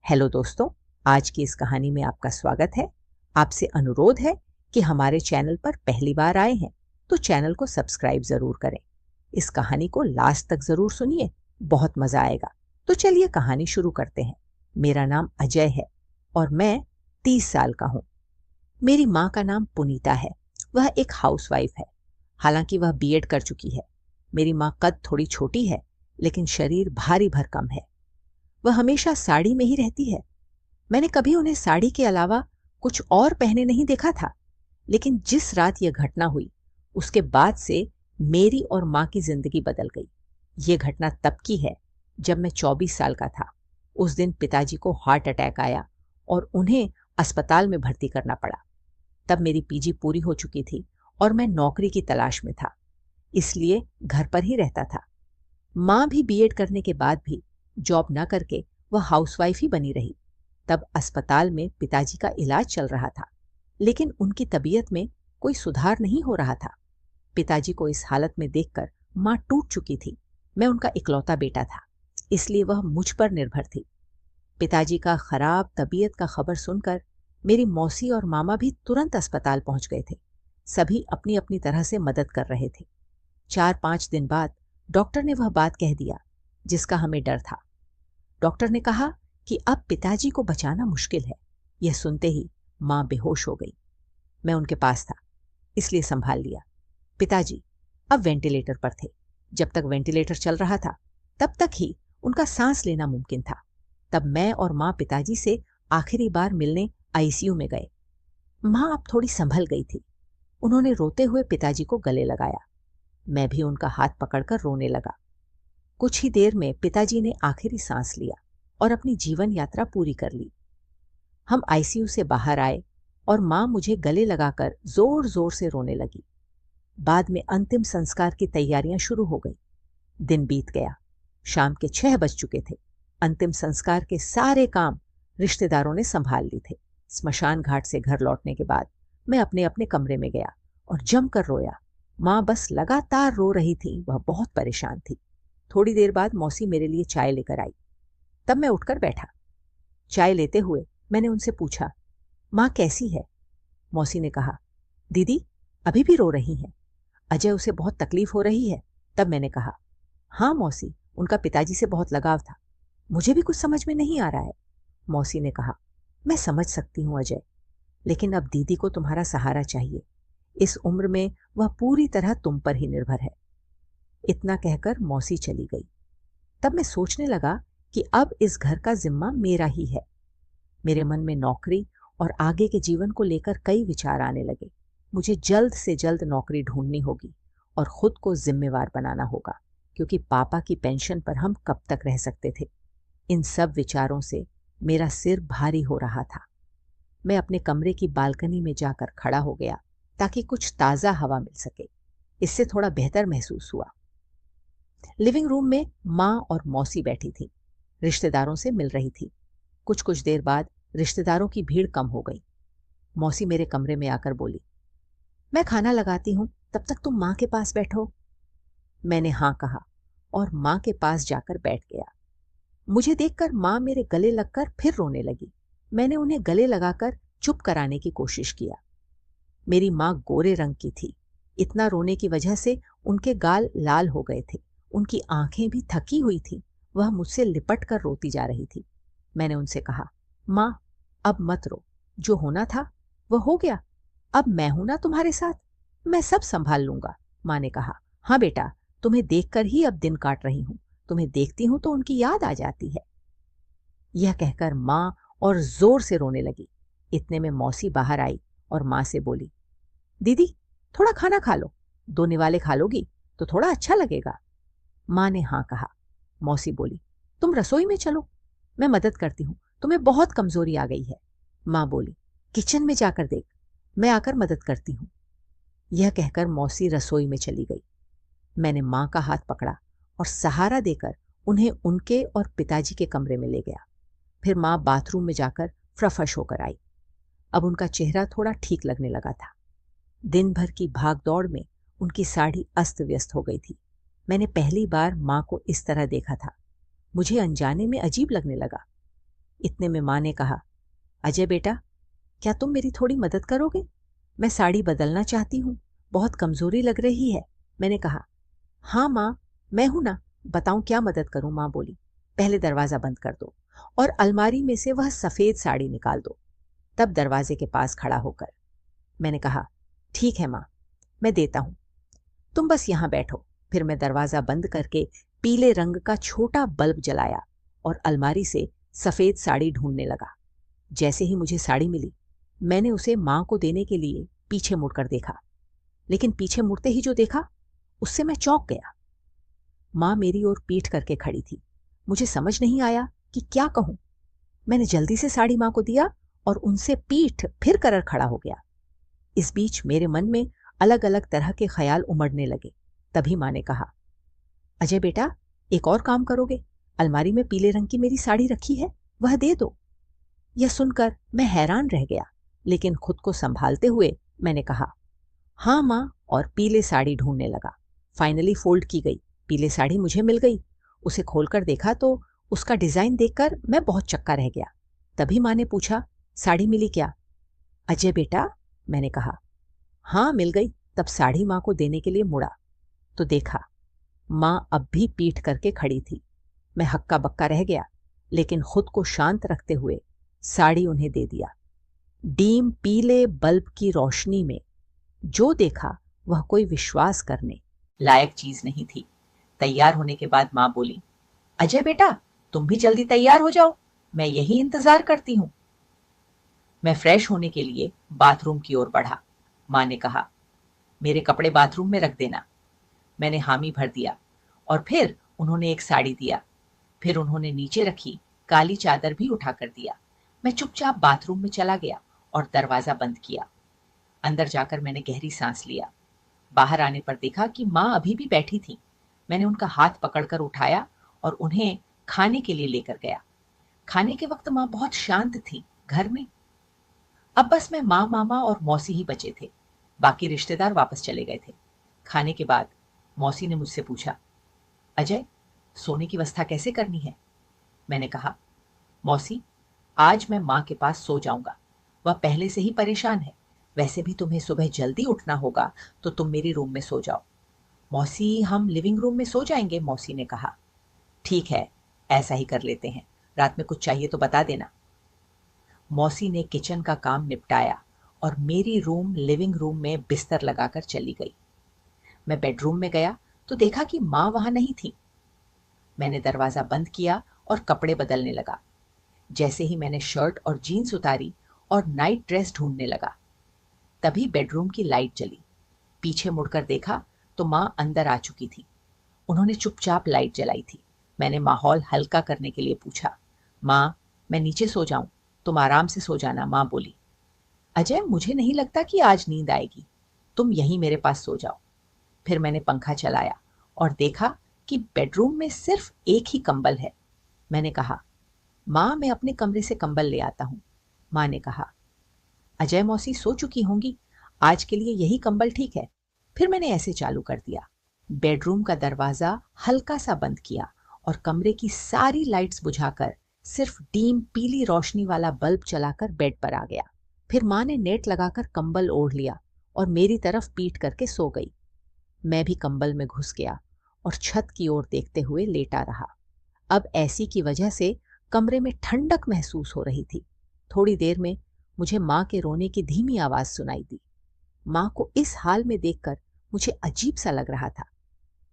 Hello दोस्तों, आज की इस कहानी में आपका स्वागत है। आपसे अनुरोध है कि हमारे चैनल पर पहली बार आए हैं तो चैनल को सब्सक्राइब जरूर करें। इस कहानी को लास्ट तक जरूर सुनिए, बहुत मजा आएगा। तो चलिए कहानी शुरू करते हैं। मेरा नाम अजय है और मैं 30 साल का हूँ। मेरी माँ का नाम पुनीता है। वह एक हाउसवाइफ है, हालांकि वह बीएड कर चुकी है। मेरी माँ कद थोड़ी छोटी है लेकिन शरीर भारी भरकम है। वह हमेशा साड़ी में ही रहती है। मैंने कभी उन्हें साड़ी के अलावा कुछ और पहने नहीं देखा था, लेकिन जिस रात यह घटना हुई उसके बाद से मेरी और माँ की जिंदगी बदल गई। ये घटना तब की है जब मैं 24 साल का था। उस दिन पिताजी को हार्ट अटैक आया और उन्हें अस्पताल में भर्ती करना पड़ा। तब मेरी पीजी पूरी हो चुकी थी और मैं नौकरी की तलाश में था, इसलिए घर पर ही रहता था। माँ भी बीएड करने के बाद भी जॉब न करके वह हाउसवाइफ ही बनी रही। तब अस्पताल में पिताजी का इलाज चल रहा था, लेकिन उनकी तबीयत में कोई सुधार नहीं हो रहा था। पिताजी को इस हालत में देखकर माँ टूट चुकी थी। मैं उनका इकलौता बेटा था, इसलिए वह मुझ पर निर्भर थी। पिताजी का खराब तबीयत का खबर सुनकर मेरी मौसी और मामा भी तुरंत अस्पताल पहुंच गए थे। सभी अपनी अपनी तरह से मदद कर रहे थे। 4-5 दिन बाद डॉक्टर ने वह बात कह दिया जिसका हमें डर था। डॉक्टर ने कहा कि अब पिताजी को बचाना मुश्किल है। यह सुनते ही मां बेहोश हो गई। मैं उनके पास था, इसलिए संभाल लिया। पिताजी अब वेंटिलेटर पर थे। जब तक वेंटिलेटर चल रहा था तब तक ही उनका सांस लेना मुमकिन था। तब मैं और मां पिताजी से आखिरी बार मिलने आईसीयू में गए। मां अब थोड़ी संभल गई थी। उन्होंने रोते हुए पिताजी को गले लगाया। मैं भी उनका हाथ पकड़कर रोने लगा। कुछ ही देर में पिताजी ने आखिरी सांस लिया और अपनी जीवन यात्रा पूरी कर ली। हम आईसीयू से बाहर आए और मां मुझे गले लगाकर जोर जोर से रोने लगी। बाद में अंतिम संस्कार की तैयारियां शुरू हो गई। दिन बीत गया। शाम के 6 बज चुके थे। अंतिम संस्कार के सारे काम रिश्तेदारों ने संभाल ली थे। स्मशान घाट से घर लौटने के बाद मैं अपने अपने कमरे में गया और जमकर रोया। मां बस लगातार रो रही थी। वह बहुत परेशान थी। थोड़ी देर बाद मौसी मेरे लिए चाय लेकर आई। तब मैं उठकर बैठा। चाय लेते हुए मैंने उनसे पूछा, माँ कैसी है? मौसी ने कहा, दीदी अभी भी रो रही हैं। अजय उसे बहुत तकलीफ हो रही है। तब मैंने कहा, हाँ मौसी, उनका पिताजी से बहुत लगाव था। मुझे भी कुछ समझ में नहीं आ रहा है। मौसी ने कहा, मैं समझ सकती हूँ अजय, लेकिन अब दीदी को तुम्हारा सहारा चाहिए। इस उम्र में वह पूरी तरह तुम पर ही निर्भर है। इतना कहकर मौसी चली गई। तब मैं सोचने लगा कि अब इस घर का जिम्मा मेरा ही है। मेरे मन में नौकरी और आगे के जीवन को लेकर कई विचार आने लगे। मुझे जल्द से जल्द नौकरी ढूंढनी होगी और खुद को जिम्मेवार बनाना होगा, क्योंकि पापा की पेंशन पर हम कब तक रह सकते थे। इन सब विचारों से मेरा सिर भारी हो रहा था। मैं अपने कमरे की बालकनी में जाकर खड़ा हो गया ताकि कुछ ताज़ा हवा मिल सके। इससे थोड़ा बेहतर महसूस हुआ। लिविंग रूम में माँ और मौसी बैठी थी, रिश्तेदारों से मिल रही थी। कुछ कुछ देर बाद रिश्तेदारों की भीड़ कम हो गई। मौसी मेरे कमरे में आकर बोली, मैं खाना लगाती हूँ, तब तक तुम माँ के पास बैठो। मैंने हाँ कहा और माँ के पास जाकर बैठ गया। मुझे देखकर माँ मेरे गले लगकर फिर रोने लगी। मैंने उन्हें गले लगाकर चुप कराने की कोशिश किया। मेरी माँ गोरे रंग की थी। इतना रोने की वजह से उनके गाल लाल हो गए थे। उनकी आंखें भी थकी हुई थी। वह मुझसे लिपट कर रोती जा रही थी। मैंने उनसे कहा, माँ अब मत रो, जो होना था वह हो गया। अब मैं हूं ना तुम्हारे साथ, मैं सब संभाल लूंगा। माँ ने कहा, हाँ बेटा, तुम्हें देखकर ही अब दिन काट रही हूं। तुम्हें देखती हूं तो उनकी याद आ जाती है। यह कहकर माँ और जोर से रोने लगी। इतने में मौसी बाहर आई और माँ से बोली, दीदी थोड़ा खाना खा लो, 2 निवाले खा लोगी तो थोड़ा अच्छा लगेगा। माँ ने हाँ कहा। मौसी बोली, तुम रसोई में चलो, मैं मदद करती हूँ, तुम्हें बहुत कमजोरी आ गई है। माँ बोली, किचन में जाकर देख, मैं आकर मदद करती हूँ। यह कहकर मौसी रसोई में चली गई। मैंने माँ का हाथ पकड़ा और सहारा देकर उन्हें उनके और पिताजी के कमरे में ले गया। फिर माँ बाथरूम में जाकर फ्रफश होकर आई। अब उनका चेहरा थोड़ा ठीक लगने लगा था। दिन भर की भागदौड़ में उनकी साड़ी अस्त व्यस्त हो गई थी। मैंने पहली बार माँ को इस तरह देखा था। मुझे अनजाने में अजीब लगने लगा। इतने में माँ ने कहा, अजय बेटा, क्या तुम मेरी थोड़ी मदद करोगे? मैं साड़ी बदलना चाहती हूँ, बहुत कमजोरी लग रही है। मैंने कहा, हाँ माँ, मैं हूं ना, बताऊं क्या मदद करूं? माँ बोली, पहले दरवाजा बंद कर दो और अलमारी में से वह सफेद साड़ी निकाल दो। तब दरवाजे के पास खड़ा होकर मैंने कहा, ठीक है माँ, मैं देता हूं, तुम बस यहां बैठो। फिर मैं दरवाजा बंद करके पीले रंग का छोटा बल्ब जलाया और अलमारी से सफेद साड़ी ढूंढने लगा। जैसे ही मुझे साड़ी मिली, मैंने उसे माँ को देने के लिए पीछे मुड़कर देखा, लेकिन पीछे मुड़ते ही जो देखा उससे मैं चौंक गया। माँ मेरी ओर पीठ करके खड़ी थी। मुझे समझ नहीं आया कि क्या कहूं। मैंने जल्दी से साड़ी माँ को दिया और उनसे पीठ फिर कर खड़ा हो गया। इस बीच मेरे मन में अलग अलग तरह के ख्याल उमड़ने लगे। तभी माँ ने कहा, अजय बेटा, एक और काम करोगे? अलमारी में पीले रंग की मेरी साड़ी रखी है, वह दे दो। यह सुनकर मैं हैरान रह गया, लेकिन खुद को संभालते हुए मैंने कहा, हाँ माँ, और पीले साड़ी ढूंढने लगा। फाइनली फोल्ड की गई पीले साड़ी मुझे मिल गई। उसे खोलकर देखा तो उसका डिजाइन देखकर मैं बहुत चक्का रह गया। तभी माँ ने पूछा, साड़ी मिली क्या? अजय बेटा, मैंने कहा, हाँ मिल गई। तब साड़ी माँ को देने के लिए मुड़ा तो देखा माँ अब भी पीठ करके खड़ी थी। मैं हक्का बक्का रह गया, लेकिन खुद को शांत रखते हुए साड़ी उन्हें दे दिया। डीम पीले बल्ब की रोशनी में जो देखा वह कोई विश्वास करने लायक चीज नहीं थी। तैयार होने के बाद माँ बोली, अजय बेटा, तुम भी जल्दी तैयार हो जाओ, मैं यही इंतजार करती हूँ। मैं फ्रेश होने के लिए बाथरूम की ओर बढ़ा। माँ ने कहा, मेरे कपड़े बाथरूम में रख देना। मैंने हामी भर दिया और फिर उन्होंने एक साड़ी दिया। फिर उन्होंने नीचे रखी काली चादर भी उठा कर दिया। मैं चुपचाप बाथरूम में चला गया और दरवाजा बंद किया। अंदर जाकर मैंने गहरी सांस लिया। बाहर आने पर देखा कि माँ अभी भी बैठी थी। मैंने उनका हाथ पकड़कर उठाया और उन्हें खाने के लिए लेकर गया। खाने के वक्त माँ बहुत शांत थी घर में। अब बस मैं, माँ, मामा और मौसी ही बचे थे। बाकी रिश्तेदार वापस चले गए थे। खाने के बाद मौसी ने मुझसे पूछा, अजय, सोने की व्यवस्था कैसे करनी है? मैंने कहा, मौसी, आज मैं माँ के पास सो जाऊंगा। वह पहले से ही परेशान है। वैसे भी तुम्हें सुबह जल्दी उठना होगा, तो तुम मेरी रूम में सो जाओ। मौसी, हम लिविंग रूम में सो जाएंगे, मौसी ने कहा। ठीक है, ऐसा ही कर लेते हैं। रात में कुछ चाहिए तो बता देना। मौसी ने किचन का काम निपटाया और मेरी रूम लिविंग रूम में बिस्तर लगाकर चली गई। मैं बेडरूम में गया तो देखा कि माँ वहां नहीं थी। मैंने दरवाजा बंद किया और कपड़े बदलने लगा। जैसे ही मैंने शर्ट और जीन्स उतारी और नाइट ड्रेस ढूंढने लगा, तभी बेडरूम की लाइट जली। पीछे मुड़कर देखा तो माँ अंदर आ चुकी थी। उन्होंने चुपचाप लाइट जलाई थी। मैंने माहौल हल्का करने के लिए पूछा, माँ, मैं नीचे सो जाऊं? तुम आराम से सो जाना, माँ बोली। अजय, मुझे नहीं लगता कि आज नींद आएगी, तुम यहीं मेरे पास सो जाओ। फिर मैंने पंखा चलाया और देखा कि बेडरूम में सिर्फ एक ही कंबल है। मैंने कहा, माँ, मैं अपने कमरे से कंबल ले आता हूँ। माँ ने कहा, अजय, मौसी सो चुकी होंगी, आज के लिए यही कंबल ठीक है। फिर मैंने ऐसे चालू कर दिया। बेडरूम का दरवाजा हल्का सा बंद किया और कमरे की सारी लाइट्स बुझाकर सिर्फ डीम पीली रोशनी वाला बल्ब चलाकर बेड पर आ गया। फिर माँ ने नेट लगाकर कंबल ओढ़ लिया और मेरी तरफ पीठ करके सो गई। मैं भी कंबल में घुस गया और छत की ओर देखते हुए लेटा रहा। अब एसी की वजह से कमरे में ठंडक महसूस हो रही थी। थोड़ी देर में मुझे माँ के रोने की धीमी आवाज सुनाई दी। माँ को इस हाल में देखकर मुझे अजीब सा लग रहा था।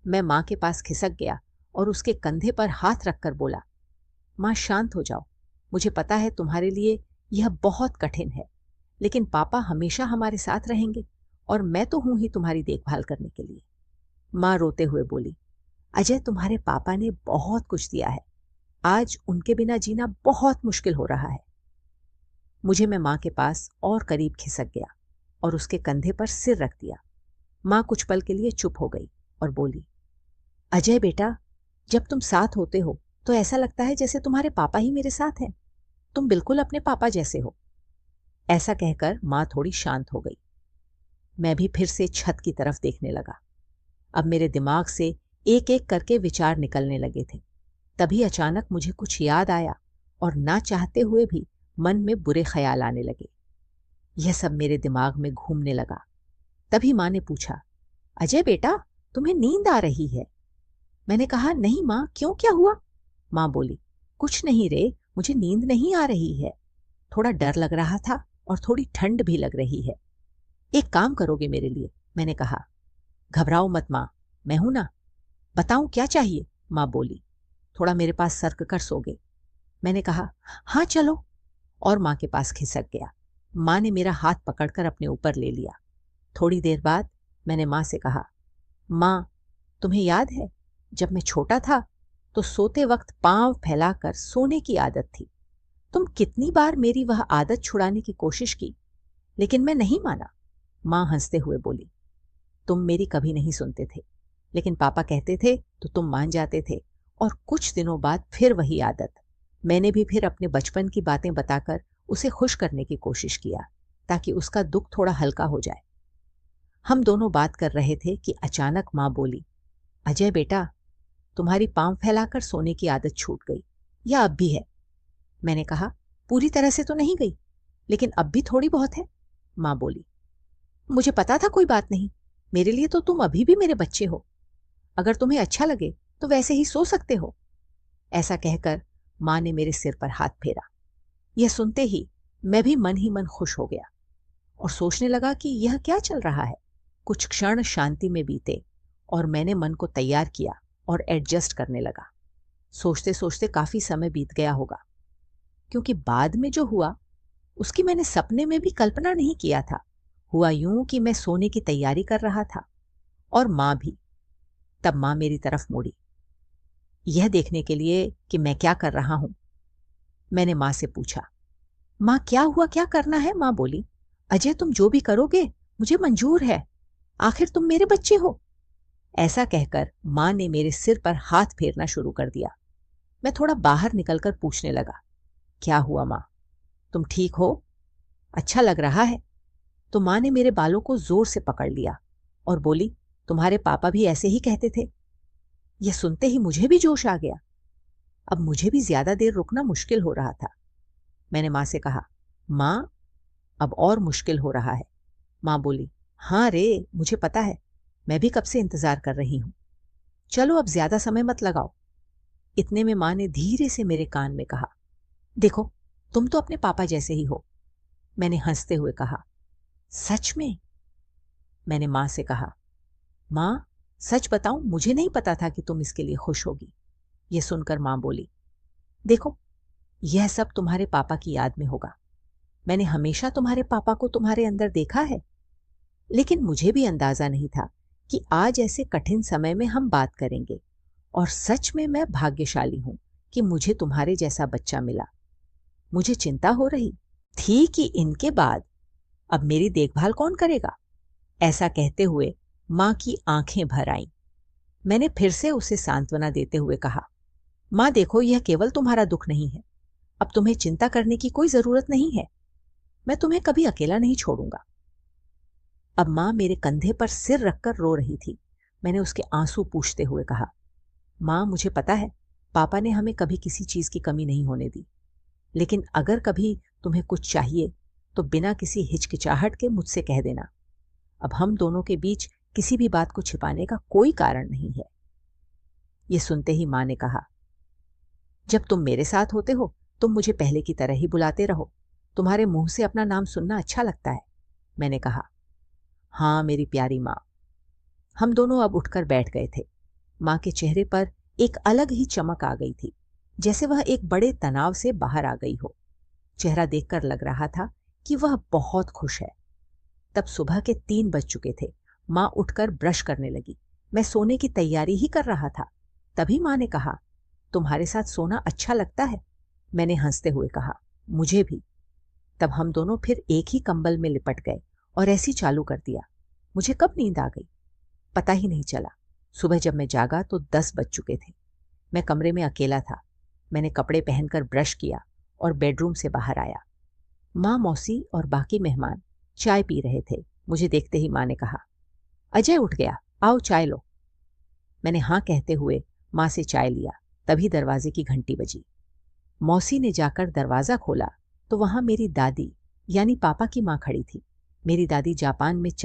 मैं माँ के पास खिसक गया और उसके कंधे पर हाथ रखकर बोला, माँ, शांत हो जाओ। मुझे पता है तुम्हारे लिए यह बहुत कठिन है, लेकिन पापा हमेशा हमारे साथ रहेंगे और मैं तो हूं ही तुम्हारी देखभाल करने के लिए। माँ रोते हुए बोली, अजय, तुम्हारे पापा ने बहुत कुछ दिया है, आज उनके बिना जीना बहुत मुश्किल हो रहा है। मुझे मैं माँ के पास और करीब खिसक गया और उसके कंधे पर सिर रख दिया। माँ कुछ पल के लिए चुप हो गई और बोली, अजय बेटा, जब तुम साथ होते हो तो ऐसा लगता है जैसे तुम्हारे पापा ही मेरे साथ हैं। तुम बिल्कुल अपने पापा जैसे हो। ऐसा कहकर माँ थोड़ी शांत हो गई। मैं भी फिर से छत की तरफ देखने लगा। अब मेरे दिमाग से एक एक करके विचार निकलने लगे थे। तभी अचानक मुझे कुछ याद आया और ना चाहते हुए भी मन में बुरे ख्याल आने लगे। यह सब मेरे दिमाग में घूमने लगा। तभी माँ ने पूछा, अजय बेटा, तुम्हें नींद आ रही है? मैंने कहा, नहीं माँ, क्यों, क्या हुआ? माँ बोली, कुछ नहीं रे, मुझे नींद नहीं आ रही है। थोड़ा डर लग रहा था और थोड़ी ठंड भी लग रही है। एक काम करोगे मेरे लिए? मैंने कहा। घबराओ मत माँ, मैं हूं ना। बताऊं क्या चाहिए? माँ बोली, थोड़ा मेरे पास सरक कर सोगे? मैंने कहा, हाँ चलो, और माँ के पास खिसक गया। माँ ने मेरा हाथ पकड़कर अपने ऊपर ले लिया। थोड़ी देर बाद मैंने माँ से कहा, माँ, तुम्हें याद है जब मैं छोटा था तो सोते वक्त पांव फैलाकर सोने की आदत थी। तुम कितनी बार मेरी वह आदत छुड़ाने की कोशिश की, लेकिन मैं नहीं माना। माँ हंसते हुए बोली, तुम मेरी कभी नहीं सुनते थे, लेकिन पापा कहते थे तो तुम मान जाते थे, और कुछ दिनों बाद फिर वही आदत। मैंने भी फिर अपने बचपन की बातें बताकर उसे खुश करने की कोशिश किया, ताकि उसका दुख थोड़ा हल्का हो जाए। हम दोनों बात कर रहे थे कि अचानक माँ बोली, अजय बेटा, तुम्हारी पांव फैलाकर सोने की आदत छूट गई, या अब भी है? मैंने कहा, पूरी तरह से तो नहीं गई, लेकिन अब भी थोड़ी बहुत है। माँ बोली, मुझे पता था कोई बात नहीं, मेरे लिए तो तुम अभी भी मेरे बच्चे हो। अगर तुम्हें अच्छा लगे तो वैसे ही सो सकते हो। ऐसा कहकर माँ ने मेरे सिर पर हाथ फेरा। यह सुनते ही मैं भी मन ही मन खुश हो गया और सोचने लगा कि यह क्या चल रहा है। कुछ क्षण शांति में बीते और मैंने मन को तैयार किया और एडजस्ट करने लगा। सोचते सोचते काफी समय बीत गया होगा, क्योंकि बाद में जो हुआ उसकी मैंने सपने में भी कल्पना नहीं किया था। हुआ यूं कि मैं सोने की तैयारी कर रहा था, और माँ भी। तब माँ मेरी तरफ मुड़ी, यह देखने के लिए कि मैं क्या कर रहा हूं। मैंने माँ से पूछा, माँ क्या हुआ, क्या करना है? माँ बोली, अजय, तुम जो भी करोगे मुझे मंजूर है, आखिर तुम मेरे बच्चे हो। ऐसा कहकर माँ ने मेरे सिर पर हाथ फेरना शुरू कर दिया। मैं थोड़ा बाहर निकलकर पूछने लगा, क्या हुआ माँ, तुम ठीक हो? अच्छा लग रहा है। तो माँ ने मेरे बालों को जोर से पकड़ लिया और बोली, तुम्हारे पापा भी ऐसे ही कहते थे। यह सुनते ही मुझे भी जोश आ गया। अब मुझे भी ज्यादा देर रुकना मुश्किल हो रहा था। मैंने माँ से कहा, माँ, अब और मुश्किल हो रहा है। माँ बोली, हाँ रे, मुझे पता है, मैं भी कब से इंतजार कर रही हूं। चलो अब ज्यादा समय मत लगाओ। इतने में माँ ने धीरे से मेरे कान में कहा, देखो, तुम तो अपने पापा जैसे ही हो। मैंने हंसते हुए कहा, सच में? मैंने माँ से कहा, माँ, सच बताऊं, मुझे नहीं पता था कि तुम इसके लिए खुश होगी। यह सुनकर माँ बोली, देखो, यह सब तुम्हारे पापा की याद में होगा। मैंने हमेशा तुम्हारे पापा को तुम्हारे अंदर देखा है, लेकिन मुझे भी अंदाजा नहीं था कि आज ऐसे कठिन समय में हम बात करेंगे। और सच में मैं भाग्यशाली हूं कि मुझे तुम्हारे जैसा बच्चा मिला। मुझे चिंता हो रही थी कि इनके बाद अब मेरी देखभाल कौन करेगा। ऐसा कहते हुए माँ की आंखें भर आईं। मैंने फिर से उसे सांत्वना देते हुए कहा, माँ देखो, यह केवल तुम्हारा दुख नहीं है। अब तुम्हें चिंता करने की कोई जरूरत नहीं है। मैं तुम्हें कभी अकेला नहीं छोड़ूंगा। अब माँ मेरे कंधे पर सिर रखकर रो रही थी। मैंने उसके आंसू पूंछते हुए कहा, माँ, मुझे पता है पापा ने हमें कभी किसी चीज की कमी नहीं होने दी, लेकिन अगर कभी तुम्हें कुछ चाहिए तो बिना किसी हिचकिचाहट के मुझसे कह देना। अब हम दोनों के बीच किसी भी बात को छिपाने का कोई कारण नहीं है। ये सुनते ही माँ ने कहा, जब तुम मेरे साथ होते हो तुम मुझे पहले की तरह ही बुलाते रहो। तुम्हारे मुंह से अपना नाम सुनना अच्छा लगता है। मैंने कहा, हाँ मेरी प्यारी माँ। हम दोनों अब उठकर बैठ गए थे। माँ के चेहरे पर एक अलग ही चमक आ गई थी, जैसे वह एक बड़े तनाव से बाहर आ गई हो। चेहरा देखकर लग रहा था कि वह बहुत खुश है। तब सुबह के 3 बज चुके थे। माँ उठकर ब्रश करने लगी। मैं सोने की तैयारी ही कर रहा था। तभी माँ ने कहा, तुम्हारे साथ सोना अच्छा लगता है? मैंने हंसते हुए कहा, मुझे भी। तब हम दोनों फिर एक ही कंबल में लिपट गए और ऐसी चालू कर दिया। मुझे कब नींद आ गई पता ही नहीं चला। सुबह जब मैं जागा तो 10 बज चुके थे। मैं कमरे में अकेला था। मैंने कपड़े पहनकर ब्रश किया और बेडरूम से बाहर आया। माँ, मौसी और बाकी मेहमान चाय पी रहे थे। मुझे देखते ही माँ ने कहा, अजय उठ गया, आओ चाय लो। मैंने हाँ कहते हुए माँ से चाय लिया। तभी दरवाजे की घंटी बजी। मौसी ने जाकर दरवाज़ा खोला तो वहाँ मेरी दादी यानी पापा की माँ खड़ी थी। मेरी दादी जापान में